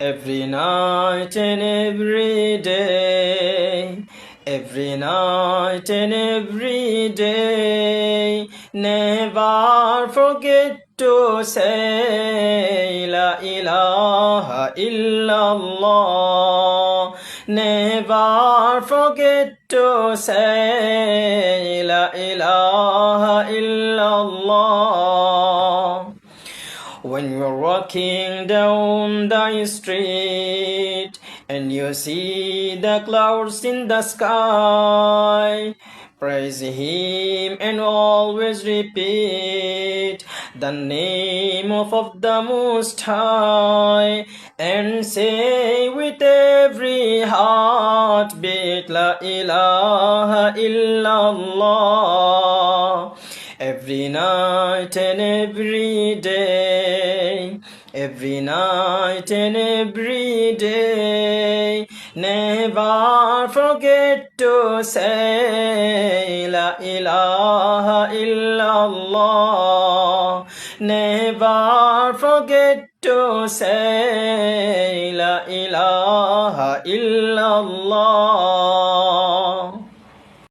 every night and every day, every night and every day. Never forget to say La ilaha illallah. Never forget to say La ilaha illallah. When you're walking down the street and you see the clouds in the sky, praise Him and always repeat the name of the Most High, and say with every heartbeat, La ilaha illallah. Every night and every day, every night and every day, never forget to say La ilaha illallah. Never forget to say La ilaha illallah.